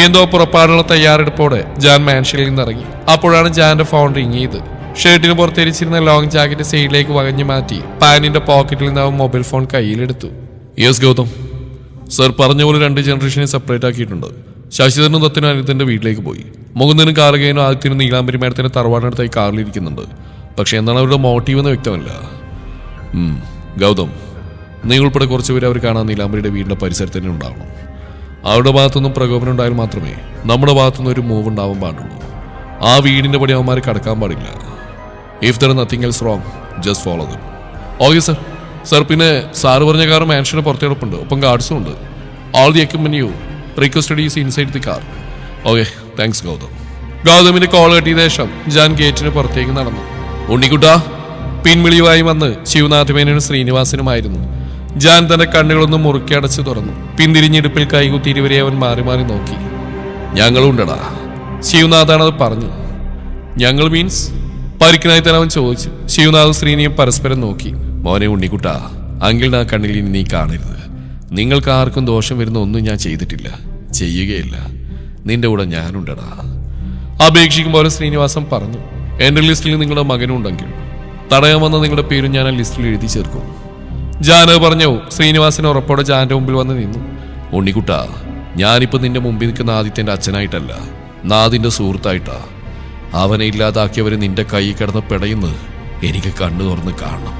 എന്തോ പുറപ്പാടുള്ള തയ്യാറെടുപ്പോടെ ജാൻ മാൻഷനിൽ നിന്നിറങ്ങി. അപ്പോഴാണ് ജാന്റെ ഫോൺ റിങ് ചെയ്ത്. ഷർട്ടിന് പുറത്തിരിച്ചിരുന്ന ലോങ് ജാക്കറ്റ് സൈഡിലേക്ക് വകഞ്ഞു മാറ്റി പാനിന്റെ പോക്കറ്റിൽ നിന്ന് അവൻ മൊബൈൽ ഫോൺ കയ്യിലെടുത്തു. യെസ് ഗൗതം സർ, പറഞ്ഞ പോലെ 2 ജനറേഷനെ സെപ്പറേറ്റ് ആക്കിയിട്ടുണ്ട്. ശശിധരനും ദത്തിനും അനിതന്റെ വീട്ടിലേക്ക് പോയി. മുകുന്ദനും കാർഗേനും ആദ്യത്തിനും നീലാംബരി മേഡത്തിന്റെ തറവാടിനടുത്തായി കാറിലിരിക്കുന്നുണ്ട്. പക്ഷെ എന്താണ് അവരുടെ മോട്ടീവ് എന്ന് വ്യക്തമല്ല. ഗൗതം, നീ ഉൾപ്പെടെ കുറച്ചുപേരെ അവർ കാണാൻ നീലാംബരിയുടെ വീടിന്റെ പരിസരത്ത് തന്നെ ഉണ്ടാവണം. അവരുടെ ഭാഗത്തുനിന്നും പ്രകോപനം ഉണ്ടായാൽ മാത്രമേ നമ്മുടെ ഭാഗത്തുനിന്ന് ഒരു മൂവ് ഉണ്ടാവാൻ പാടുള്ളൂ. ആ വീടിന്റെ പടി അവന്മാർ കടക്കാൻ പാടില്ല. If there nothing else wrong, just follow them. Okay sir. Sir, പിന്നെ സാറ് പറഞ്ഞ കാർ മാൻഷന് പുറത്തെടുപ്പുണ്ട്, ഒപ്പം ഗാർഡ്സും ഉണ്ട്. All the equipment you requested is inside the car. Okay, thanks Gautam. ഗൗതമിന്റെ കോൾ കെട്ടിയ ശേഷം ജാൻ ഗേറ്റിന് പുറത്തേക്ക് നടന്നു. ഉണ്ണിക്കുട്ടാ പിൻവിളിയുമായി വന്ന് ശിവനാഥമേനനും ശ്രീനിവാസനുമായിരുന്നു. ജാൻ തന്റെ കണ്ണുകളൊന്നും മുറുക്കി അടച്ചു തുറന്നു. പിന്തിരിഞ്ഞിടുപ്പിൽ കൈകുത്തി ഇരുവരെ അവൻ മാറി മാറി നോക്കി. ഞങ്ങളുണ്ടടാ, ശിവനാഥാണത് പറഞ്ഞു. ഞങ്ങൾ മീൻസ്? പരിക്കനായി തന്നെ അവൻ ചോദിച്ചു. ശിവനാഥും ശ്രീനിയും പരസ്പരം നോക്കി. മോനെ ഉണ്ണിക്കുട്ടാ, അങ്കിളിന് ആ കണ്ണിൽ ഇനി നീ കാണരുത്. നിങ്ങൾക്ക് ആർക്കും ദോഷം വരുന്ന ഒന്നും ഞാൻ ചെയ്തിട്ടില്ല, ചെയ്യുകയില്ല. നിന്റെ കൂടെ ഞാനുണ്ടടാ. അപേക്ഷിക്കും പോലെ ശ്രീനിവാസൻ പറഞ്ഞു. എന്റെ ലിസ്റ്റിൽ നിങ്ങളുടെ മകനുണ്ടെങ്കിൽ തടയാൻ വന്ന നിങ്ങളുടെ പേരും ഞാൻ ആ ലിസ്റ്റിൽ എഴുതി ചേർക്കും. ജാനവ് പറഞ്ഞു. ശ്രീനിവാസൻ ഉറപ്പോടെ ജാന്റെ മുമ്പിൽ വന്ന് നിന്നു. ഉണ്ണിക്കുട്ടാ, ഞാനിപ്പോ നിന്റെ മുമ്പിൽ നിൽക്കുന്ന ആദിത്യന്റെ അച്ഛനായിട്ടല്ല, നാദിന്റെ സുഹൃത്തായിട്ടാ. അവനെ ഇല്ലാതാക്കിയവര് നിന്റെ കൈ കിടന്ന് പിടയുന്നത് എനിക്ക് കണ്ണു തുറന്ന് കാണണം.